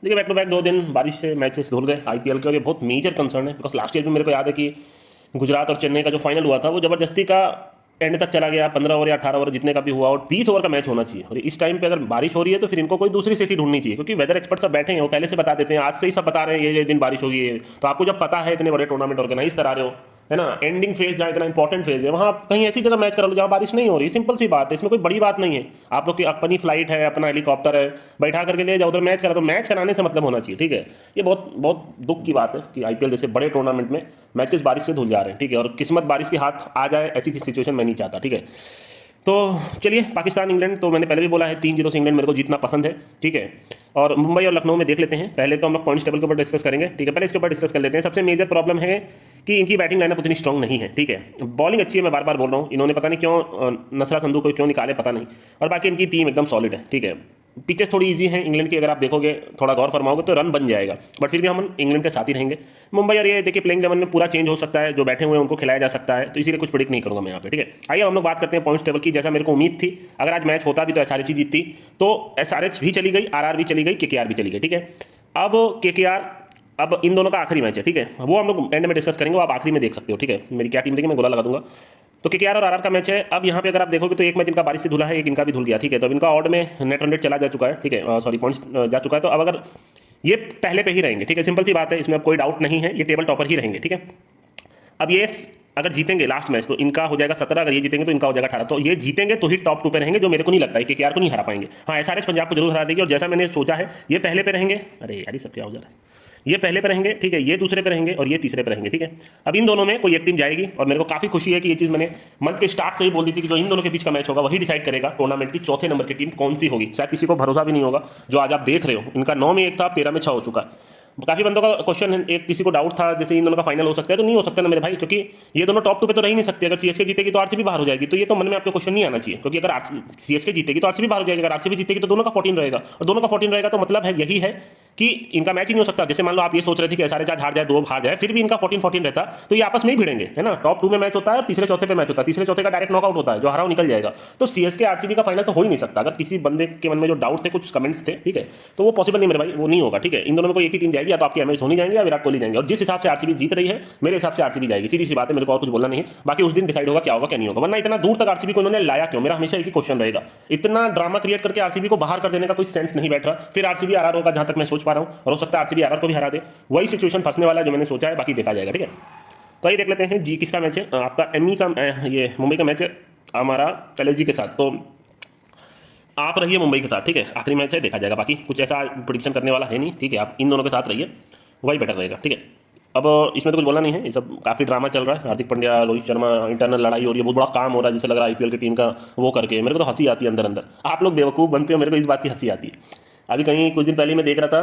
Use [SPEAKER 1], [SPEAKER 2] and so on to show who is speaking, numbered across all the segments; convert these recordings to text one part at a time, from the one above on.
[SPEAKER 1] देखिए back to back 2 दिन बारिश से मैचेस धुल गए आईपीएल के, और ये बहुत मेजर कंसर्न है बिकॉज लास्ट ईयर भी मेरे को याद है कि गुजरात और चेन्नई का जो फाइनल हुआ था वो जबरदस्ती का एंड तक चला गया, 15 ओवर या 18 ओवर जितने का भी हुआ, और 20 ओवर का मैच होना चाहिए। और इस टाइम पे अगर बारिश हो रही है तो फिर इनको कोई दूसरी स्थिति ढूंढनी चाहिए, क्योंकि वेदर एक्सपर्ट सब बैठे हैं, वो पहले से बता देते हैं, आज से ही सब बता रहे हैं ये दिन बारिश होगी। तो आपको जब पता है इतने बड़े टूर्नामेंट ऑर्गेनाइज करा रहे हो, है ना, एंडिंग फेज जहाँ इतना इंपॉर्टेंट फेज है, वहाँ कहीं ऐसी जगह मैच करा लो जहाँ बारिश नहीं हो रही। सिंपल सी बात है, इसमें कोई बड़ी बात नहीं है। आप लोग की अपनी फ्लाइट है, अपना हेलीकॉप्टर है, बैठा करके ले जाओ उधर मैच करा, तो मैच कराने से मतलब होना चाहिए। ठीक है, ये बहुत बहुत दुख की बात है कि आईपीएल जैसे बड़े टूर्नामेंट में मैचेस बारिश से धुल जा रहे हैं। ठीक है, और किस्मत बारिश के हाथ आ जाए ऐसी सिचुएशन मैं नहीं चाहता। ठीक है, तो चलिए पाकिस्तान इंग्लैंड, तो मैंने पहले भी बोला है 3-0 से इंग्लैंड मेरे को जीतना पसंद है। ठीक है, और मुंबई और लखनऊ में देख लेते हैं। पहले तो हम लोग पॉइंट्स टेबल के ऊपर डिस्कस करेंगे। ठीक है, पहले इसके ऊपर डिस्कस कर लेते हैं। सबसे मेजर प्रॉब्लम है कि इनकी बैटिंग लाइनअप उतनी स्ट्रॉन्ग नहीं है। ठीक है, बॉलिंग अच्छी है, मैं बार बार बोल रहा हूँ, इन्होंने पता नहीं क्यों नसरा संधू को क्यों निकाले पता नहीं, और बाकी इनकी टीम एकदम सॉलिड है। ठीक है, पिचेस थोड़ी इजी हैं इंग्लैंड की, अगर आप देखोगे थोड़ा गौर फरमाओगे तो रन बन जाएगा, बट फिर भी हम इंग्लैंड के साथ ही रहेंगे। मुंबई और ये देखिए प्लेइंग 11 में पूरा चेंज हो सकता है, जो बैठे हुए हैं उनको खिलाया जा सकता है, तो इसीलिए कुछ प्रेडिक्ट नहीं करूंगा मैं यहाँ पे। ठीक है, आइए हम लोग बात करते हैं पॉइंट्स टेबल की। जैसा मेरे को उम्मीद थी, अगर आज मैच होता भी तो एसआरएच ही जीतती, तो एसआरएच भी चली गई, आरआर भी चली गई, केकेआर भी चली गई। ठीक है, अब केकेआर, अब इन दोनों का आखिरी मैच है। ठीक है, वो हम लोग एंड में डिस्कस करेंगे, वो आप आखिरी में देख सकते हो। ठीक है, मेरी क्या टीम देखिए, मैं गोला लगा दूंगा। तो केकेआर और आरआर का मैच है। अब यहाँ पे अगर आप देखोगे तो एक मैच इनका बारिश से धुला है, एक इनका भी धुल गया। ठीक है, तो अब इनका ऑड में नेट रन रेट चला जा चुका है। ठीक है, सॉरी पॉइंट्स जा चुका है। तो अब अगर ये पहले पे ही रहेंगे, ठीक है, सिंपल सी बात है, इसमें अब कोई डाउट नहीं है, ये टेबल टॉपर ही रहेंगे। ठीक है, अब ये अगर जीतेंगे लास्ट मैच तो इनका हो जाएगा 17, अगर ये जीतेंगे तो इनका हो जाएगा 18। तो ये जीतेंगे तो ही टॉप 2 पे रहेंगे, जो मेरे को नहीं लगता है कि केकेआर को नहीं हरा पाएंगे। हाँ, एसआरएच पंजाब को जरूर हरा देगी, और जैसा मैंने सोचा है ये पहले पे रहेंगे। अरे यार ये सब क्या हो जा रहा है, ये पहले पे रहेंगे। ठीक है, ये दूसरे पे रहेंगे और ये तीसरे पे रहेंगे। ठीक है, अब इन दोनों में कोई एक टीम जाएगी, और मेरे को काफी खुशी है कि ये चीज मैंने मंथ के स्टार्ट से ही बोल दी थी कि जो इन दोनों के बीच का मैच होगा वही डिसाइड करेगा टूर्नामेंट की चौथे नंबर की टीम कौन सी होगी। शायद किसी को भरोसा भी नहीं होगा जो आज आप देख रहे हो, इनका 9 में 1 था, अब 13 में 6 हो चुका है। काफी बंदों का क्वेश्चन है, एक किसी को डाउट था जैसे इन दोनों का फाइनल हो सकता है, तो नहीं हो सकता ना मेरे भाई, क्योंकि ये दोनों टॉप 2 पे तो रह ही नहीं सकते। अगर सीएसके जीतेगी तो आरसीबी बाहर हो जाएगी, तो ये तो मन में आपके क्वेश्चन नहीं आना चाहिए, क्योंकि अगर सीएसके जीतेगी तो आरसीबी बाहर हो जाएगी, अगर आरसीबी जीतेगी तो दोनों का 14 रहेगा, और दोनों का 14 रहेगा तो मतलब है यही है कि इनका मैच ही नहीं हो सकता। जैसे मान लो आप ये सोच रहे थे कि एसआरएच आज हार जाए, 2 हार जाए, फिर भी इनका 14-14 रहता, तो ये आपस में ही भिड़ेंगे, है ना। टॉप 2 में मैच होता है और तीसरे चौथे पे मैच होता है, तीसरे चौथे का डायरेक्ट नॉकआउट होता है, जो हराओ निकल जाएगा। तो सीएसके आरसीबी का फाइनल तो हो ही नहीं सकता। अगर किसी बंदे के मन में जो डाउट थे, कुछ कमेंट्स थे, ठीक है, तो वो पॉसिबल नहीं मेरे भाई, वो नहीं होगा। ठीक है, इन दोनों में कोई एक ही टीम जाएगी, या तो आपकी एमएस धोनी जाएंगे या विराट कोहली जाएंगे, और जिस हिसाब से आरसीबी जीत रही है मेरे हिसाब से आरसीबी जाएगी, सीधी सी बात है, मेरे को और कुछ बोलना नहीं है। बाकी उस दिन डिसाइड होगा क्या होगा क्या नहीं होगा, वरना इतना दूर तक आरसीबी को इन्होंने लाया क्यों, मेरा हमेशा एक ही क्वेश्चन रहेगा। इतना ड्रामा क्रिएट करके आरसीबी को बाहर कर देने का कोई सेंस नहीं बैठ रहा। फिर आरसीबी आरआर होगा, जहां तक मैं सोच पा रहा हूं, और हो सकता है आरसीबी आरआर को भी हरा दे, वही सिचुएशन फंसने वाला है जो मैंने सोचा है, बाकी देखा जाएगा। ठीक है, तो आइए देख लेते हैं जी किसका मैच है। आपका एमई का, ये मुंबई का मैच है हमारा एलएसजी के साथ, तो आप रहिए मुंबई के साथ। ठीक है, आखिरी मैच है, देखा जाएगा, बाकी कुछ ऐसा प्रेडिक्शन करने वाला है नहीं। ठीक है, आप इन दोनों के साथ रहिए, वही बेटर रहेगा। ठीक है, अब इसमें तो कुछ बोलना नहीं है, ये सब काफ़ी ड्रामा चल रहा है। हार्दिक पांड्या, रोहित शर्मा, इंटरनल लड़ाई हो रही है, बहुत बड़ा काम हो रहा है, जैसे लग रहा है आईपीएल की टीम का वो करके। मेरे को तो हंसी आती है अंदर अंदर, आप लोग बेवकूफ़ बनते हो, मेरे को इस बात की हंसी आती है। अभी कहीं कुछ दिन पहले मैं देख रहा था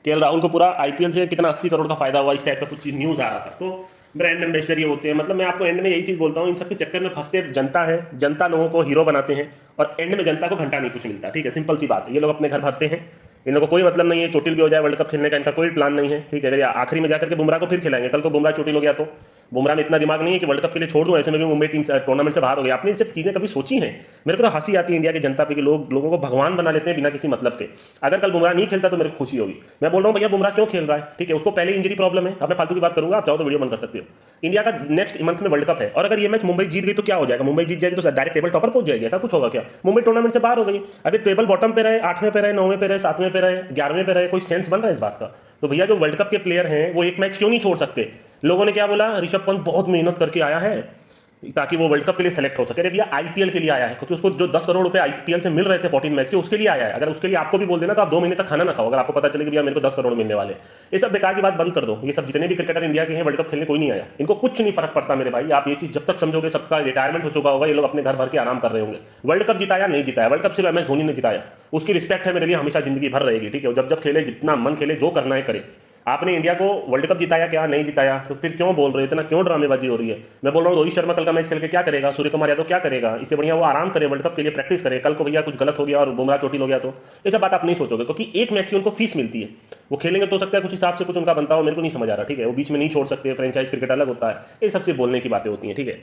[SPEAKER 1] केएल राहुल को पूरा आईपीएल से कितना 80 करोड़ का फायदा हुआ, इस टाइप का कुछ न्यूज़ आ रहा था। तो ब्रांड एम्बेसडर ये होते हैं, मतलब मैं आपको एंड में यही चीज़ बोलता हूँ, इन सब के चक्कर में फंसते जनता है, जनता लोगों को हीरो बनाते हैं, और एंड में जनता को घंटा नहीं कुछ मिलता। ठीक है, सिंपल सी बात है, ये लोग अपने घर भरते हैं, इन लोगों को कोई मतलब नहीं है चोटिल भी हो जाए वर्ल्ड कप खेलने का, इनका कोई प्लान नहीं है। ठीक है, अगर आखिरी में जाकर के बुमराह को फिर खिलाएंगे, कल को बुमराह चोटिल हो गया तो बुमराह में इतना दिमाग नहीं है कि वर्ल्ड कप के लिए छोड़ दूं, ऐसे में भी मुंबई टीम टूर्नामेंट से बाहर हो गई। आपने ये सब चीजें कभी सोची हैं? मेरे को तो हंसी आती है इंडिया की जनता पे कि लोगों को भगवान बना लेते हैं बिना किसी मतलब के। अगर कल बुमराह नहीं खेलता तो मेरे को खुशी होगी। मैं बोल रहा हूँ भैया बुमराह क्यों खेल रहा है, ठीक है, उसको पहले इंजरी प्रॉब्लम है। आपने फालतू की बात करूंगा, आप चाहो तो वीडियो बंद कर सकते हो। इंडिया का नेक्स्ट मंथ में वर्ल्ड कप है, और अगर ये मैच मुंबई जीत गई तो क्या हो जाएगा, मुंबई जीत जाएगी तो डायरेक्ट टेबल टॉपर पहुंच जाएगी, ऐसा कुछ होगा क्या? मुंबई टूर्नामेंट से बाहर हो गई, अभी टेबल बॉटम पे रहे, 8वें पे रहे, 9वें पे रहे, 7वें पे रहे, 11वें पे रहे, कोई सेंस बन रहा है इस बात का? तो भैया जो वर्ल्ड कप के प्लेयर हैं वो एक मैच क्यों नहीं छोड़ सकते? लोगों ने क्या बोला, ऋषभ पंत बहुत मेहनत करके आया है ताकि वो वर्ल्ड कप के लिए सेलेक्ट हो सके। अरे भैया आईपीएल के लिए आया है, क्योंकि उसको जो 10 करोड़ रुपए आईपीएल से मिल रहे थे 14 मैच के, उसके लिए आया है। अगर उसके लिए आपको भी बोल देना तो आप 2 महीने तक खाना ना खाओ, अगर आपको पता चले कि भैया मेरे को 10 करोड़ मिलने वाले। ये सब बेकार की बात बंद कर दो। ये सब जितने भी क्रिकेटर इंडिया के हैं वर्ल्ड कप खेलने कोई नहीं आया, इनको कुछ नहीं फर्क पड़ता मेरे भाई। आप ये चीज जब तक समझोगे, सबका रिटायरमेंट हो चुका होगा, ये लोग अपने घर भर के आराम कर रहे होंगे। वर्ल्ड कप जिताया नहीं जिताया, वर्ल्ड कप सिर्फ एमएस धोनी ने जिताया, उसकी रिस्पेक्ट है मेरे लिए हमेशा जिंदगी भर रहेगी। ठीक है, जब खेले, जितना मन खेले, जो करना है करे। आपने इंडिया को वर्ल्ड कप जिताया क्या, नहीं जिताया, तो फिर क्यों बोल रहे हो, इतना क्यों ड्रामेबाजी हो रही है? मैं बोल रहा हूँ रोहित शर्मा कल का मैच खेल के क्या करेगा, सूर्य कुमार यादव क्या करेगा? इससे बढ़िया वो आराम करे, वर्ल्ड कप के लिए प्रैक्टिस करे। कल को भैया कुछ गलत हो गया और बुमराह चोटिल हो गया तो ये सब बात आप नहीं सोचोगे, क्योंकि एक मैच की उनको फीस मिलती है। वो खेलेंगे तो सकता है कुछ हिसाब से कुछ उनका बनता हो, मेरे को नहीं समझ आ रहा। ठीक है, वो बीच में नहीं छोड़ सकते, फ्रेंचाइज क्रिकेट अलग होता है, ये सबसे बोलने की बातें होती हैं। ठीक है,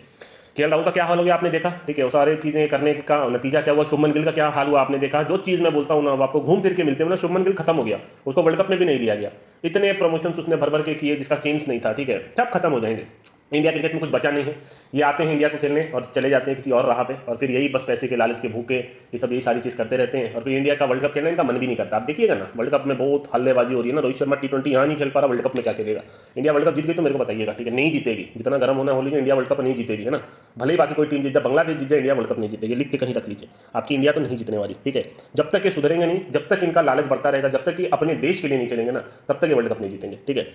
[SPEAKER 1] केएल राहुल का क्या हाल हो गया आपने देखा, ठीक है, वो सारी चीज़ें करने का नतीजा क्या हुआ, शुभमन गिल का क्या हाल हुआ आपने देखा। जो चीज़ मैं बोलता हूँ ना, वो आपको घूम फिर के मिलते हैं ना। शुभमन गिल खत्म हो गया, उसको वर्ल्ड कप में भी नहीं लिया गया। इतने प्रमोशंस उसने भर भर के किए जिसका सेंस नहीं था, ठीक है, सब खत्म हो जाएंगे। इंडिया क्रिकेट में कुछ बचा नहीं है। ये आते हैं इंडिया को खेलने और चले जाते हैं किसी और राह पे, और फिर यही बस पैसे के लालच के भूखे ये सब यही सारी चीज़ करते रहते हैं, और फिर इंडिया का वर्ल्ड कप खेलने इनका मन भी नहीं करता। आप देखिएगा ना, वर्ल्ड कप में बहुत हल्लेबाजी हो रही है ना। रोहित शर्मा T20 यहाँ नहीं खेल पा रहा, वर्ल्ड कप में क्या खेलेगा। इंडिया वर्ल्ड कप जीत गई तो मेरे को बताइएगा, ठीक है, नहीं जीतेगी। जितना गर्म होना हो लीजिए, इंडिया वर्ल्ड कप नहीं जीतेगी, है ना। भले ही बाकी कोई टीम जीत जाए, बांग्लादेश जीत जाए, इंडिया वर्ल्ड कप नहीं जीतेगी। लिख के कहीं रख लीजिए, आपकी इंडिया तो नहीं जीतने वाली, ठीक है। जब तक ये सुधरेंगे नहीं, जब तक इनका लालच बढ़ता रहेगा, जब तक ये अपने देश के लिए नहीं खेलेंगे ना, तब तक ये वर्ल्ड कप नहीं जीतेंगे, ठीक है।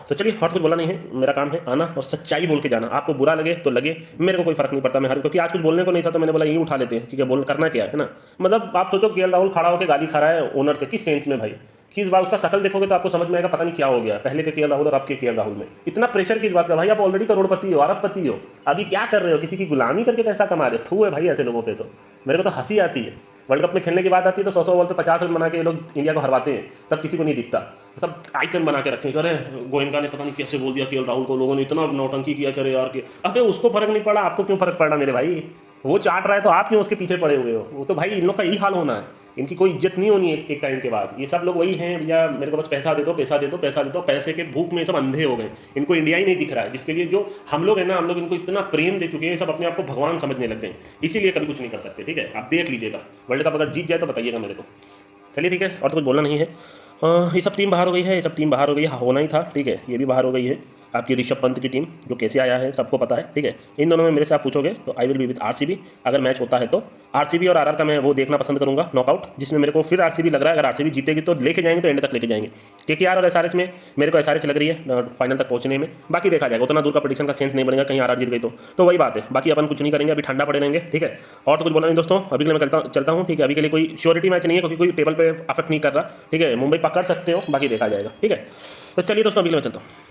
[SPEAKER 1] तो चलिए, और कुछ बोला नहीं है, मेरा काम है आना और सच्चाई बोल के जाना। आपको बुरा लगे तो लगे, मेरे को कोई फर्क नहीं पड़ता। मैं हर, क्योंकि आज कुछ बोलने को नहीं था तो मैंने बोला यही उठा लेते हैं, ठीक है। बोल करना क्या है ना। मतलब आप सोचो, केएल राहुल खड़ा होकर गाली खा रहा है ओनर से, किस सेंस में भाई। किस बात, उसका शक्ल देखोगे तो आपको समझ में आएगा पता नहीं क्या हो गया पहले के केएल राहुल और अब के केएल राहुल में। इतना प्रेशर किस बात का भाई, आप ऑलरेडी करोड़पति हो, अरबपति हो, अभी क्या कर रहे हो, किसी की गुलामी करके पैसा कमा रहे हो। थू है भाई ऐसे लोगों पे, तो मेरे को तो हंसी आती है। वर्ल्ड कप में खेलने की बात आती है तो 100 बॉल पे 50 रन बना के ये लोग इंडिया को हरवाते हैं, तब किसी को नहीं दिखता। सब आइकन बना के रखे, अरे गोयनका ने पता नहीं कैसे बोल दिया केएल राहुल को, लोगों ने इतना नौटंकी किया, करे यार के। अबे उसको फर्क नहीं पड़ा, आपको क्यों फर्क पड़ रहा मेरे भाई। वो चाट रहा है तो आप क्यों उसके पीछे पड़े हुए हो। वो तो भाई इन लोग का यही हाल होना है, इनकी कोई इज्जत नहीं होनी है एक टाइम के बाद। ये सब लोग वही हैं भैया, मेरे को बस पैसा दे दो, पैसा दे दो, पैसा दे दो। पैसे के भूख में सब अंधे हो गए, इनको इंडिया ही नहीं दिख रहा है। जिसके लिए जो हम लोग हैं ना, हम लोग इनको इतना प्रेम दे चुके हैं, सब अपने आप को भगवान समझने लग गए, इसीलिए कभी कुछ नहीं कर सकते, ठीक है। आप देख लीजिएगा, वर्ल्ड कप अगर जीत जाए तो बताइएगा मेरे को। चलिए ठीक है, और तो कुछ बोलना नहीं है। ये सब टीम बाहर हो गई है, ये सब टीम बाहर हो गई है, होना ही था, ठीक है। ये भी बाहर हो गई है, आपकी ऋषभ पंत की टीम, जो कैसे आया है सबको पता है, ठीक है। इन दोनों में मेरे से आप पूछोगे तो I will be with RCB. अगर मैच होता है तो आरसीबी और आरआर का मैं वो देखना पसंद करूंगा, नॉकआउट, जिसमें मेरे को फिर आरसीबी लग रहा है। अगर आरसीबी जीतेगी तो लेके जाएंगे, तो एंड तक लेके जाएंगे। केकेआर और एसआरएच में मेरे को एसआरएच लग रही है फाइनल तक पहुंचने में। बाकी देखा जाएगा, उतना दूर का प्रेडिक्शन का सेंस नहीं बनेगा, कहीं आरआर जीत गई तो वही बात है। बाकी अपन कुछ नहीं करेंगे, अभी ठंडा पड़े रहेंगे, ठीक है। और तो कुछ बोला नहीं दोस्तों, अभी के लिए मैं चलता हूँ, ठीक है। अभी के लिए कोई श्योरिटी मैच नहीं है, क्योंकि कोई टेबल पे अफेक्ट नहीं कर रहा, ठीक है। मुंबई पकड़ सकते हो, बाकी देखा जाएगा, ठीक है। तो चलिए दोस्तों, अभी के लिए मैं चलता हूँ।